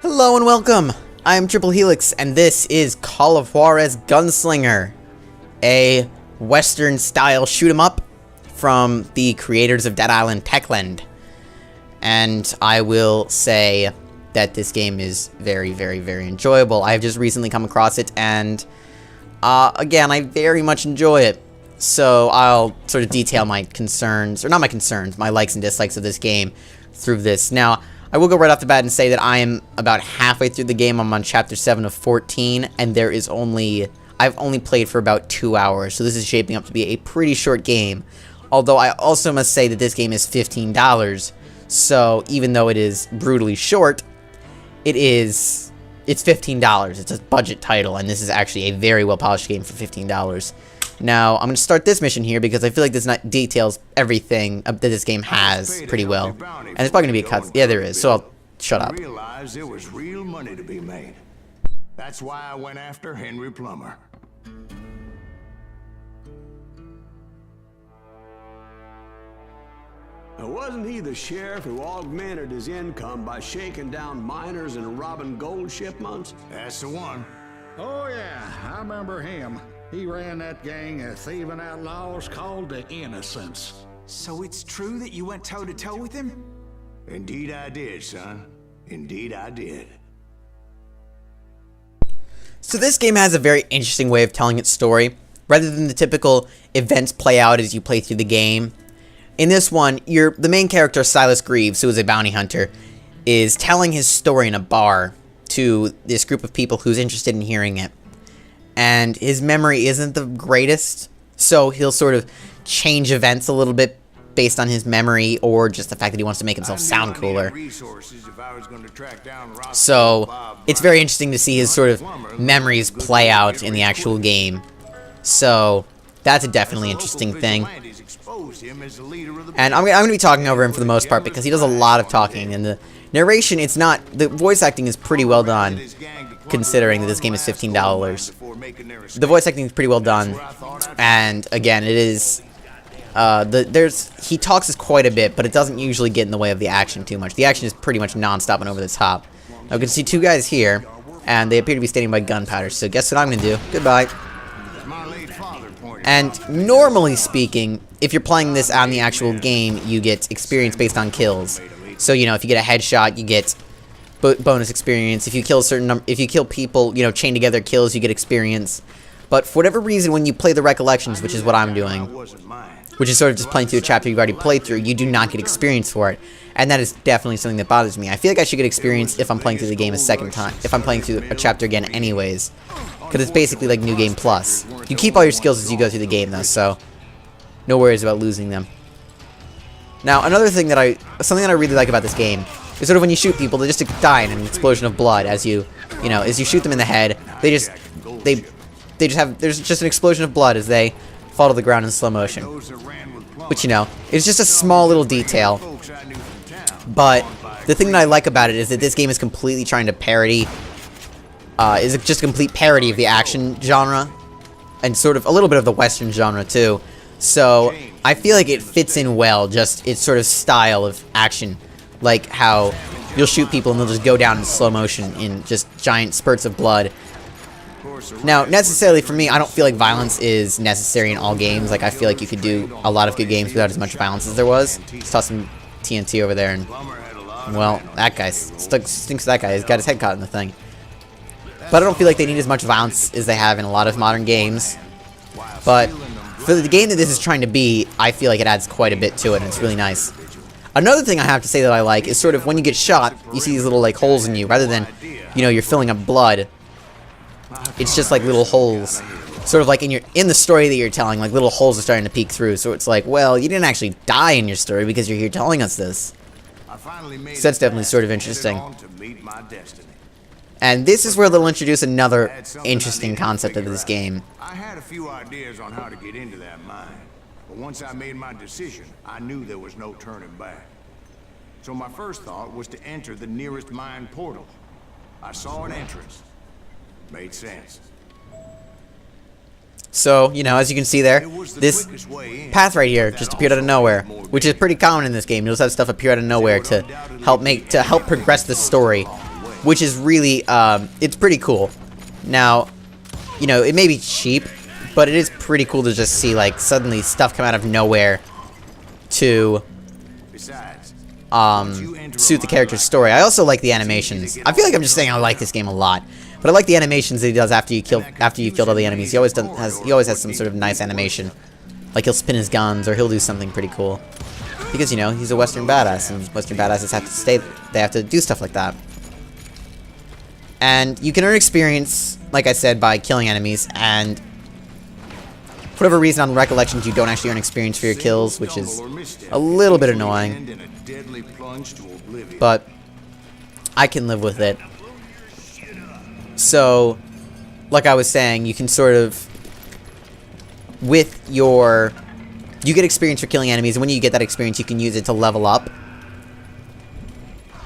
Hello and welcome! I am Triple Helix, and this is Call of Juarez Gunslinger, a Western-style shoot-'em-up from the creators of Dead Island Techland. And I will say that this game is very, very, very enjoyable. I have just recently come across it, and again, I very much enjoy it. So I'll sort of detail my concerns, or not my concerns, my likes and dislikes of this game through this. Now, I will go right off the bat and say that I am about halfway through the game. I'm on chapter 7 of 14, and I've only played for about 2 hours, so this is shaping up to be a pretty short game. Although I also must say that this game is $15, so even though it is brutally short, it's $15. It's a budget title, and this is actually a very well-polished game for $15. Now, I'm going to start this mission here because I feel like this details everything that this game has pretty well. And there's probably going to be a cut. Yeah, there is, so I'll shut up. I realized there was real money to be made. That's why I went after Henry Plummer. Now, wasn't he the sheriff who augmented his income by shaking down miners and robbing gold shipments? That's the one. Oh yeah, I remember him. He ran that gang of thieving outlaws called the Innocents. So it's true that you went toe-to-toe with him? Indeed I did, son. Indeed I did. So this game has a very interesting way of telling its story. Rather than the typical events play out as you play through the game, in this one, the main character, Silas Greaves, who is a bounty hunter, is telling his story in a bar to this group of people who's interested in hearing it. And his memory isn't the greatest, so he'll sort of change events a little bit based on his memory or just the fact that he wants to make himself sound cooler. So it's very interesting to see his sort of memories play out in the actual game. So that's a definitely interesting thing. And I'm going to be talking over him for the most part because he does a lot of talking, and the narration, the voice acting is pretty well done, considering that this game is $15. The voice acting is pretty well done, and again, it is, he talks quite a bit, but it doesn't usually get in the way of the action too much. The action is pretty much non-stop and over the top. Now, we can see two guys here, and they appear to be standing by gunpowder, so guess what I'm going to do? Goodbye. And normally speaking, if you're playing this on the actual game, you get experience based on kills. So, you know, if you get a headshot, you get bonus experience. If you kill if you kill people, you know, chain together kills, you get experience. But for whatever reason, when you play the recollections, which is what I'm doing, which is sort of just playing through a chapter you've already played through, you do not get experience for it. And that is definitely something that bothers me. I feel like I should get experience if I'm playing through the game a second time, if I'm playing through a chapter again anyways. Because it's basically like New Game Plus. You keep all your skills as you go through the game, though, so no worries about losing them. Now, something that I really like about this game is sort of when you shoot people, they just die in an explosion of blood as you shoot them in the head. There's just an explosion of blood as they fall to the ground in slow motion. Which, you know, is just a small little detail. But the thing that I like about it is that this game is completely trying to parody, is just a complete parody of the action genre, and sort of a little bit of the Western genre too. So I feel like it fits in well, just its sort of style of action, like how you'll shoot people and they'll just go down in slow motion in just giant spurts of blood. Now, necessarily for me, I don't feel like violence is necessary in all games. Like, I feel like you could do a lot of good games without as much violence as there was. Let's toss some TNT over there, and, well, that guy stinks to that guy. He's got his head caught in the thing. But I don't feel like they need as much violence as they have in a lot of modern games. But for the game that this is trying to be, I feel like it adds quite a bit to it, and it's really nice. Another thing I have to say that I like is sort of when you get shot, you see these little, like, holes in you. Rather than, you know, you're filling up blood, it's just like little holes. Sort of like in the story that you're telling, like little holes are starting to peek through. So it's like, well, you didn't actually die in your story because you're here telling us this. So that's definitely sort of interesting. And this is where they'll introduce another interesting concept of this game. I had a few ideas on how to get into that mine, but once I made my decision, I knew there was no turning back. So my first thought was to enter the nearest mine portal. I saw an entrance. Made sense. So, you know, as you can see there, this path right here just appeared out of nowhere, which is pretty common in this game. You'll just have stuff appear out of nowhere to help progress the story. which is really, it's pretty cool. Now, you know, it may be cheap, but it is pretty cool to just see, like, suddenly stuff come out of nowhere to, suit the character's story. I also like the animations. I feel like I'm just saying I like this game a lot, but I like the animations that he does after you've killed all the enemies. He always has some sort of nice animation. Like he'll spin his guns, or he'll do something pretty cool. Because, you know, he's a Western badass, and Western badasses have to they have to do stuff like that. And you can earn experience, like I said, by killing enemies, and for whatever reason on Recollections you don't actually earn experience for your kills, which is a little bit annoying. But I can live with it. So, like I was saying, you can sort of, with your, you get experience for killing enemies, and when you get that experience, you can use it to level up.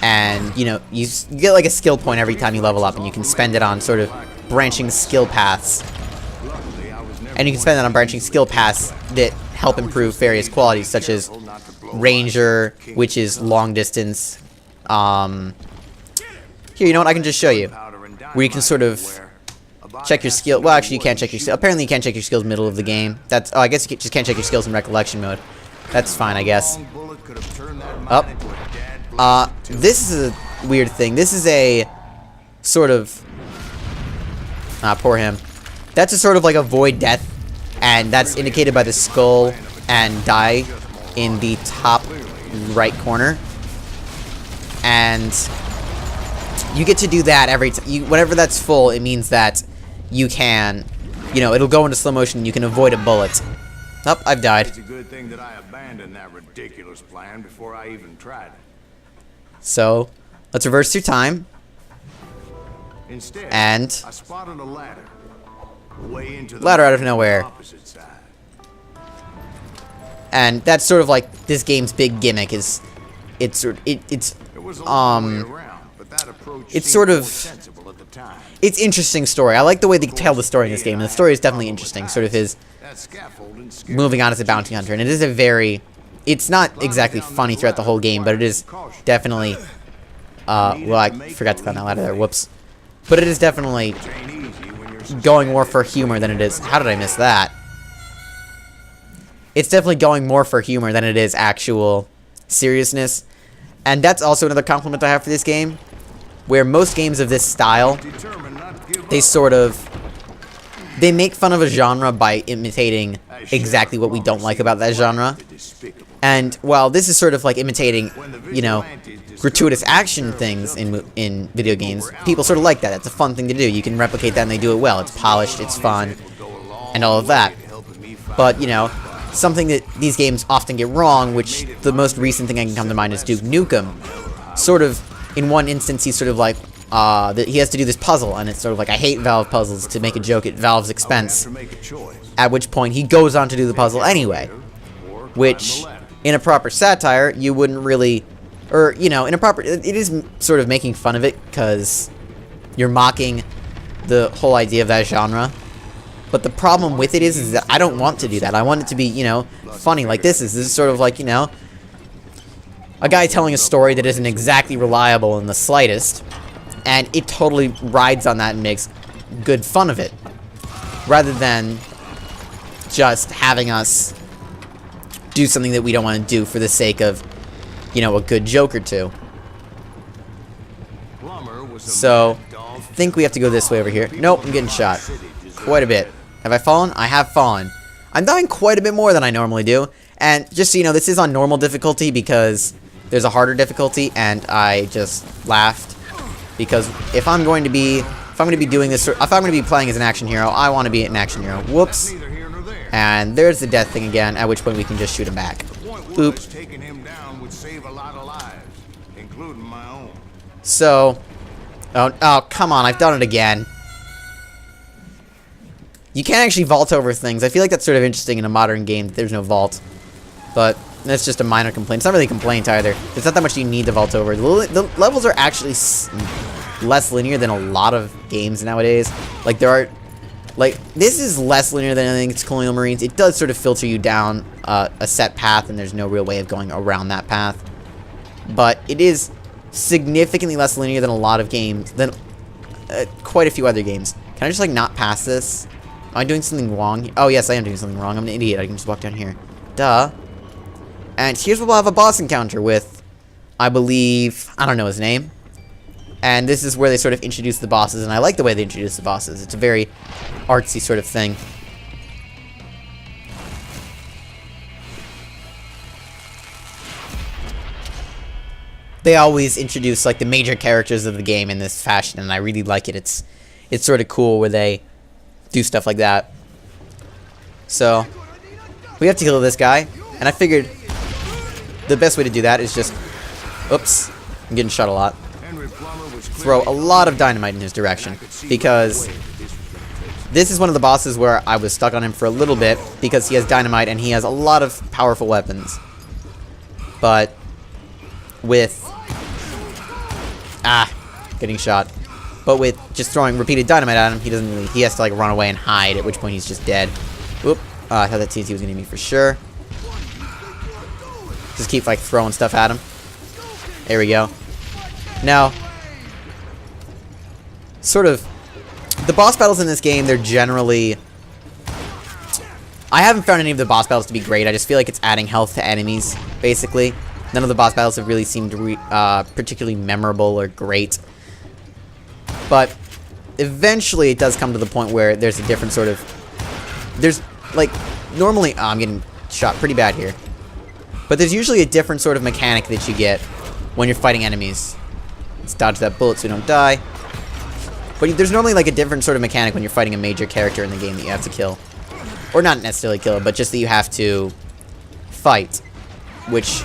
And, you know, you get like a skill point every time you level up, and you can spend it on sort of branching skill paths. And you can spend that on branching skill paths that help improve various qualities, such as Ranger, which is long distance. Here, you know what? I can just show you. Where you can sort of check your skill. Well, actually, you can't check your skill. Apparently, you can't check your skills middle of the game. That's. Oh, I guess you just can't check your skills in Recollection mode. That's fine, I guess. This is a weird thing. This is a sort of. Poor him. That's a sort of like a void death, and that's indicated by the skull and die in the top right corner. And you get to do that every time. Whenever that's full, it means that you can, you know, it'll go into slow motion and you can avoid a bullet. Oh, I've died. It's a good thing that I abandoned that ridiculous plan before I even tried it. So, let's reverse through time. Instead, and I spotted a ladder. Way into the ladder out of nowhere. opposite side. And that's sort of like this game's big gimmick is it's There was a long way around, but that approach it's seemed sort more of sensible at the time. it's interesting story. I like the way they tell the story in this game, and the story is definitely interesting. Sort of his That scaffolding scared moving on as a bounty hunter, and it is a very, it's not exactly funny throughout the whole game, but it is definitely well, I forgot to climb that ladder there, whoops. But it is definitely ain't easy when you're going more for humor than it is, how did I miss that? It's definitely going more for humor than it is actual seriousness. And that's also another compliment I have for this game, where most games of this style, determined not to give they up. sort of, they make fun of a genre by imitating exactly what we don't like about that genre. And while this is sort of like imitating, you know, gratuitous action things in video games, people sort of like that. It's a fun thing to do. You can replicate that and they do it well. It's polished, it's fun, and all of that. But, you know, something that these games often get wrong, which the most recent thing I can come to mind is Duke Nukem. Sort of, in one instance, he's sort of like, that he has to do this puzzle, and it's sort of like, I hate Valve puzzles, to make a joke at Valve's expense. At which point, he goes on to do the puzzle anyway. Which, in a proper satire, you wouldn't really, or, you know, in a proper, it is sort of making fun of it, because you're mocking the whole idea of that genre. But the problem with it is that I don't want to do that. I want it to be, you know, funny like this is. This is sort of like, you know, a guy telling a story that isn't exactly reliable in the slightest, and it totally rides on that and makes good fun of it, rather than just having us do something that we don't want to do for the sake of, you know, a good joke or two. So, I think we have to go this way over here. Nope, I'm getting shot. Quite a bit. Have I fallen? I have fallen. I'm dying quite a bit more than I normally do. And just so you know, this is on normal difficulty because there's a harder difficulty, and I just laughed. Because if I'm going to be doing this, if I'm going to be playing as an action hero, I want to be an action hero. Whoops. And there's the death thing again, at which point we can just shoot him back. Boop. Taking him down would save a lot of lives, including my own. So, oh, come on, I've done it again. You can't actually vault over things. I feel like that's sort of interesting in a modern game that there's no vault. But that's just a minor complaint. It's not really a complaint either. There's not that much you need to vault over. The levels are actually less linear than a lot of games nowadays. Like, there are... Like, this is less linear than I think it's Colonial Marines. It does sort of filter you down a set path, and there's no real way of going around that path. But it is significantly less linear than a lot of games, than quite a few other games. Can I just, like, not pass this? Am I doing something wrong? Oh, yes, I am doing something wrong. I'm an idiot. I can just walk down here. Duh. And here's where we'll have a boss encounter with, I believe, I don't know his name. And this is where they sort of introduce the bosses, and I like the way they introduce the bosses. It's a very artsy sort of thing. They always introduce, like, the major characters of the game in this fashion, and I really like it. It's sort of cool where they do stuff like that. So, we have to kill this guy, and I figured the best way to do that is just... Oops, I'm getting shot a lot. Throw a lot of dynamite in his direction, because this is one of the bosses where I was stuck on him for a little bit, because he has dynamite and he has a lot of powerful weapons. But with... getting shot. But with just throwing repeated dynamite at him, he doesn't really... He has to, like, run away and hide, at which point he's just dead. Whoop. I thought that TNT was gonna hit me for sure. Just keep, like, throwing stuff at him. There we go. Now, sort of, the boss battles in this game, they're generally... I haven't found any of the boss battles to be great. I just feel like it's adding health to enemies, basically. None of the boss battles have really seemed particularly memorable or great. But eventually it does come to the point where there's a different sort of... There's, like, normally... Oh, I'm getting shot pretty bad here. But there's usually a different sort of mechanic that you get when you're fighting enemies. Let's dodge that bullet so we don't die. But there's normally, like, a different sort of mechanic when you're fighting a major character in the game that you have to kill. Or not necessarily kill, but just that you have to fight. Which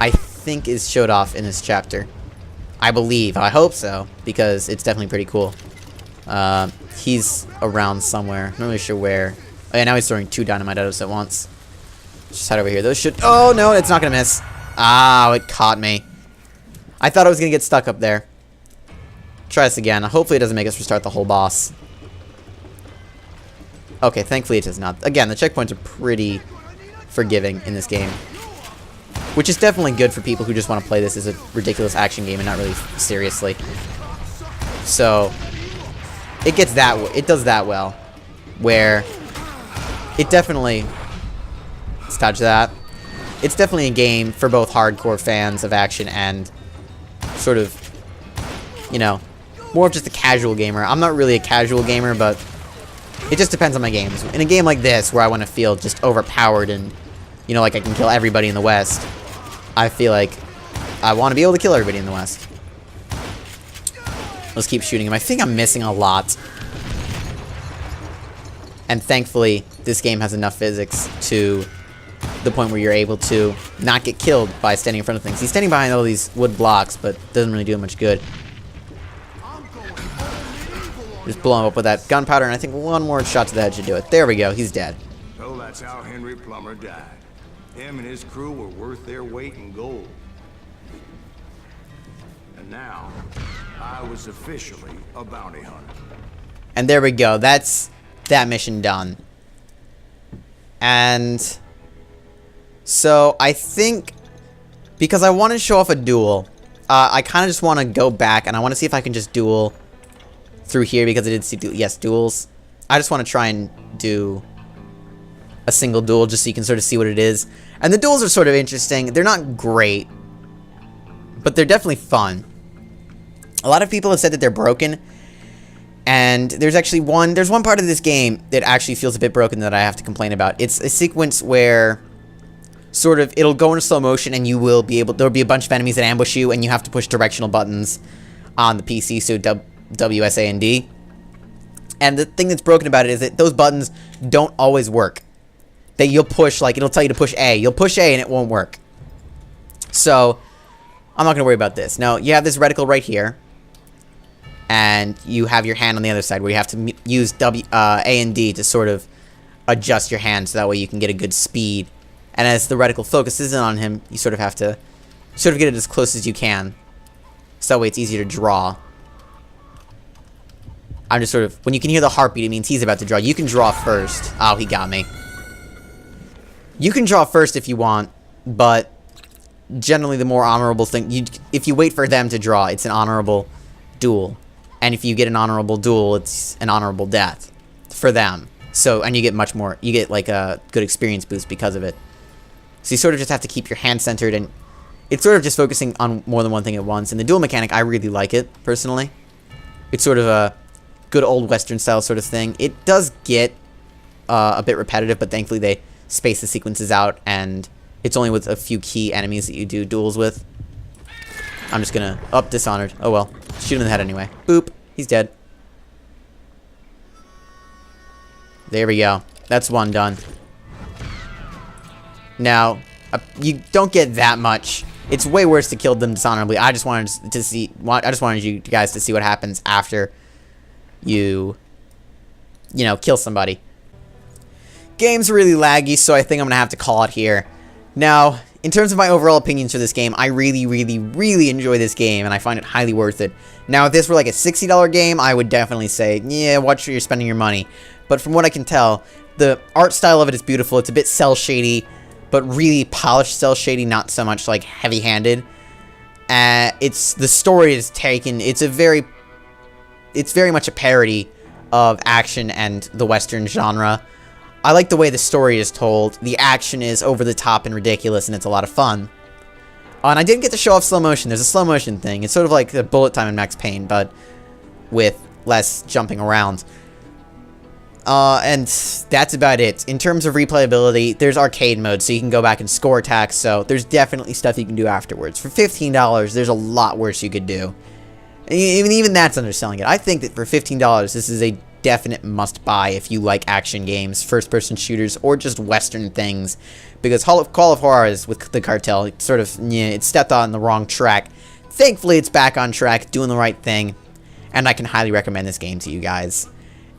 I think is showed off in this chapter. I believe. I hope so, because it's definitely pretty cool. He's around somewhere. Not really sure where. Oh yeah, now he's throwing 2 dynamite at us at once. Just head over here. Those should... Oh, no, it's not gonna miss. Ah, it caught me. I thought I was gonna get stuck up there. Try this again. Hopefully it doesn't make us restart the whole boss. Okay, thankfully it does not. Again, the checkpoints are pretty forgiving in this game. Which is definitely good for people who just want to play this as a ridiculous action game and not really seriously. So, it gets that... It does that well. Where it definitely... Let's dodge that. It's definitely a game for both hardcore fans of action and sort of, you know, more of just a casual gamer. I'm not really a casual gamer, but it just depends on my games. In a game like this, where I want to feel just overpowered and, you know, like I can kill everybody in the West, I feel like I want to be able to kill everybody in the West. Let's keep shooting him. I think I'm missing a lot. And thankfully, this game has enough physics to the point where you're able to not get killed by standing in front of things. He's standing behind all these wood blocks, but doesn't really do him much good. Just blow him up with that gunpowder, and I think one more shot to the head should do it. There we go. He's dead. So that's how Henry Plummer died. Him and his crew were worth their weight in gold. And now, I was officially a bounty hunter. And there we go. That's that mission done. And so I think, because I want to show off a duel, I kind of just want to go back and I want to see if I can just duel through here, because I did see yes, duels. I just want to try and do a single duel just so you can sort of see what it is. And the duels are sort of interesting. They're not great, but they're definitely fun. A lot of people have said that they're broken, and there's actually one part of this game that actually feels a bit broken that I have to complain about. It's a sequence where sort of it'll go into slow motion and you will be able, there'll be a bunch of enemies that ambush you and you have to push directional buttons on the PC, so W, S, A, and D. And the thing that's broken about it is that those buttons don't always work. That you'll push, like, it'll tell you to push A. You'll push A and it won't work. So, I'm not going to worry about this. Now, you have this reticle right here. And you have your hand on the other side where you have to use A and D to sort of adjust your hand so that way you can get a good speed. And as the reticle focuses in on him, you sort of have to sort of get it as close as you can. So that way it's easier to draw. I'm just sort of... When you can hear the heartbeat, it means he's about to draw. You can draw first. Oh, he got me. You can draw first if you want, but generally the more honorable thing. If you wait for them to draw, it's an honorable duel. And if you get an honorable duel, it's an honorable death for them. So, and you get much more, you get like a good experience boost because of it. So you sort of just have to keep your hand centered, and it's sort of just focusing on more than one thing at once. And the duel mechanic, I really like it, personally. It's sort of a good old Western style sort of thing. It does get a bit repetitive, but thankfully they space the sequences out, and it's only with a few key enemies that you do duels with. I'm just gonna... Oh, dishonored. Oh well. Shoot him in the head anyway. Boop. He's dead. There we go. That's one done. Now, you don't get that much. It's way worse to kill them dishonorably. I just wanted to see... I just wanted you guys to see what happens after you know, kill somebody. Game's really laggy, so I think I'm gonna have to call it here. Now, in terms of my overall opinions for this game, I really, really, really enjoy this game, and I find it highly worth it. Now, if this were like a $60 game, I would definitely say, yeah, watch where you're spending your money. But from what I can tell, the art style of it is beautiful. It's a bit cel-shady, but really polished cel-shady, not so much like heavy-handed. The story is taken. It's very much a parody of action and the Western genre. I like the way the story is told. The action is over the top and ridiculous, and it's a lot of fun. And I didn't get to show off slow motion. There's a slow motion thing. It's sort of like the bullet time in Max Payne, but with less jumping around. And that's about it. In terms of replayability, there's arcade mode, so you can go back and score attacks, so there's definitely stuff you can do afterwards. For $15, there's a lot worse you could do. And even that's underselling it. I think that for $15, this is a definite must-buy if you like action games, first-person shooters, or just Western things. Because Call of Juarez with the Cartel, it sort of, it stepped on the wrong track. Thankfully, it's back on track, doing the right thing, and I can highly recommend this game to you guys.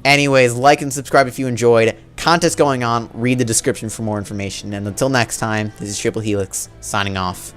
Anyways, like and subscribe if you enjoyed. Contest going on, read the description for more information, and until next time, this is Triple Helix, signing off.